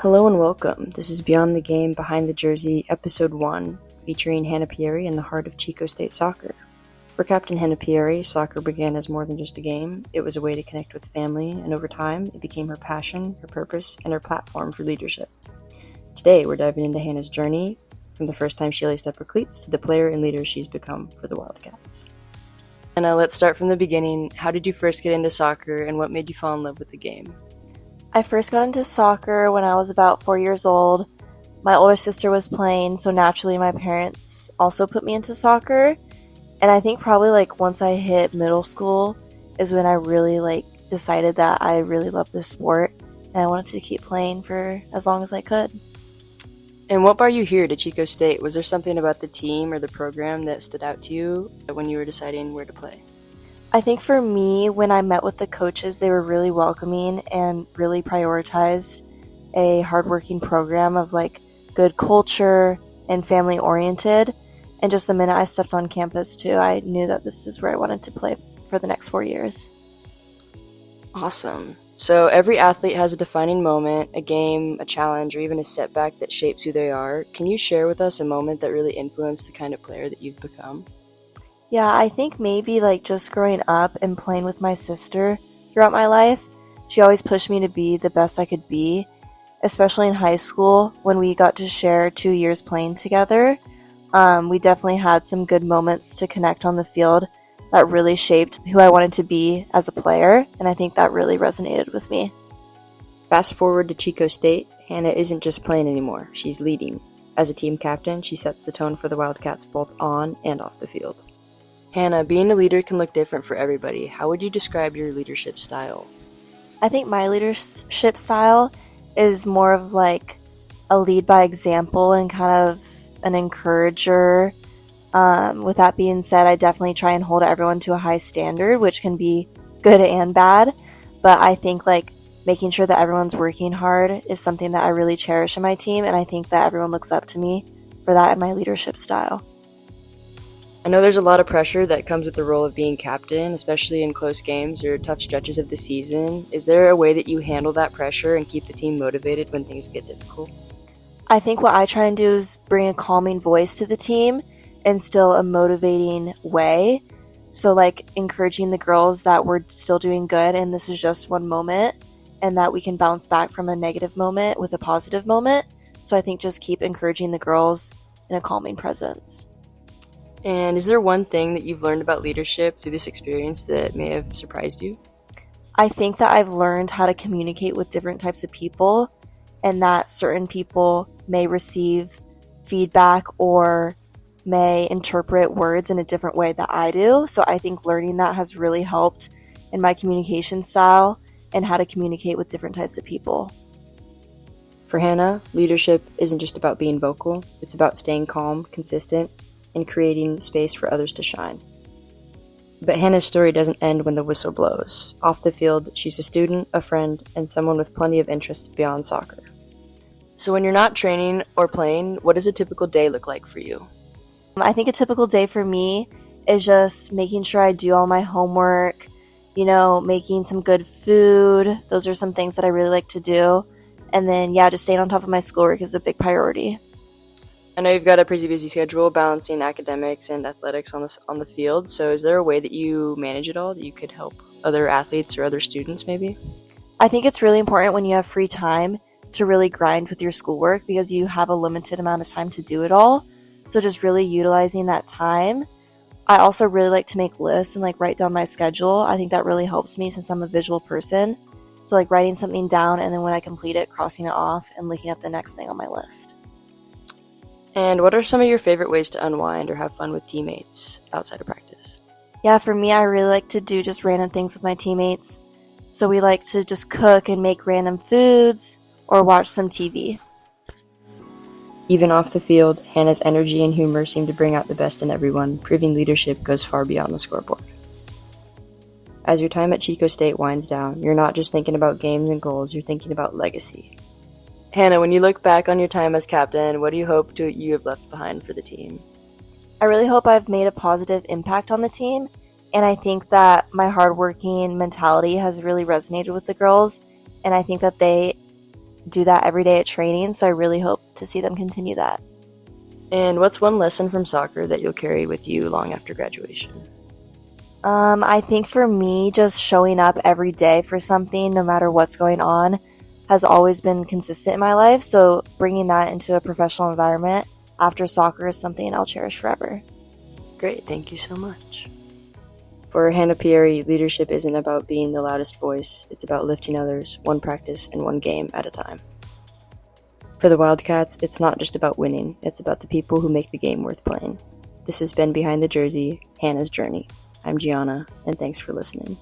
Hello and welcome. This is Beyond the Game, Behind the Jersey, Episode 1, featuring Hannah Pieri in the heart of Chico State soccer. For Captain Hannah Pieri, soccer began as more than just a game. It was a way to connect with family, and over time, it became her passion, her purpose, and her platform for leadership. Today, we're diving into Hannah's journey, from the first time she laced up her cleats to the player and leader she's become for the Wildcats. Hannah, let's start from the beginning. How did you first get into soccer, and what made you fall in love with the game? I first got into soccer when I was about 4 years old. My older sister was playing, so naturally my parents also put me into soccer. And I think probably once I hit middle school is when I really decided that I really loved this sport and I wanted to keep playing for as long as I could. And what brought you here to Chico State? Was there something about the team or the program that stood out to you when you were deciding where to play? I think for me, when I met with the coaches, they were really welcoming and really prioritized a hardworking program of good culture and family oriented. And just the minute I stepped on campus too, I knew that this is where I wanted to play for the next 4 years. Awesome. So every athlete has a defining moment, a game, a challenge, or even a setback that shapes who they are. Can you share with us a moment that really influenced the kind of player that you've become? Yeah, I think maybe just growing up and playing with my sister throughout my life, she always pushed me to be the best I could be, especially in high school when we got to share 2 years playing together. We definitely had some good moments to connect on the field that really shaped who I wanted to be as a player, and I think that really resonated with me. Fast forward to Chico State, Hannah isn't just playing anymore, she's leading. As a team captain, she sets the tone for the Wildcats both on and off the field. Hannah, being a leader can look different for everybody. How would you describe your leadership style? I think my leadership style is more of a lead by example and kind of an encourager. With that being said, I definitely try and hold everyone to a high standard, which can be good and bad. But I think making sure that everyone's working hard is something that I really cherish in my team, and I think that everyone looks up to me for that in my leadership style. I know there's a lot of pressure that comes with the role of being captain, especially in close games or tough stretches of the season. Is there a way that you handle that pressure and keep the team motivated when things get difficult? I think what I try and do is bring a calming voice to the team and still a motivating way. So encouraging the girls that we're still doing good and this is just one moment and that we can bounce back from a negative moment with a positive moment. So I think just keep encouraging the girls in a calming presence. And is there one thing that you've learned about leadership through this experience that may have surprised you? I think that I've learned how to communicate with different types of people and that certain people may receive feedback or may interpret words in a different way that I do. So I think learning that has really helped in my communication style and how to communicate with different types of people. For Hannah, leadership isn't just about being vocal, it's about staying calm, consistent, and creating space for others to shine. But Hannah's story doesn't end when the whistle blows. Off the field, she's a student, a friend, and someone with plenty of interests beyond soccer. So when you're not training or playing, what does a typical day look like for you? I think a typical day for me is just making sure I do all my homework, making some good food. Those are some things that I really like to do. And then, just staying on top of my schoolwork is a big priority. I know you've got a pretty busy schedule balancing academics and athletics on the field, so is there a way that you manage it all that you could help other athletes or other students maybe? I think it's really important when you have free time to really grind with your schoolwork because you have a limited amount of time to do it all. So just really utilizing that time. I also really like to make lists and write down my schedule. I think that really helps me since I'm a visual person. So writing something down and then when I complete it, crossing it off and looking at the next thing on my list. And what are some of your favorite ways to unwind or have fun with teammates outside of practice? Yeah, for me, I really like to do just random things with my teammates. So we like to just cook and make random foods or watch some TV. Even off the field, Hannah's energy and humor seem to bring out the best in everyone, proving leadership goes far beyond the scoreboard. As your time at Chico State winds down, you're not just thinking about games and goals, you're thinking about legacy. Hannah, when you look back on your time as captain, what do you hope you have left behind for the team? I really hope I've made a positive impact on the team, and I think that my hardworking mentality has really resonated with the girls, and I think that they do that every day at training, so I really hope to see them continue that. And what's one lesson from soccer that you'll carry with you long after graduation? I think for me, just showing up every day for something, no matter what's going on, has always been consistent in my life. So bringing that into a professional environment after soccer is something I'll cherish forever. Great, thank you so much. For Hannah Pieri, leadership isn't about being the loudest voice, it's about lifting others, one practice and one game at a time. For the Wildcats, it's not just about winning, it's about the people who make the game worth playing. This has been Behind the Jersey, Hannah's Journey. I'm Gianna, and thanks for listening.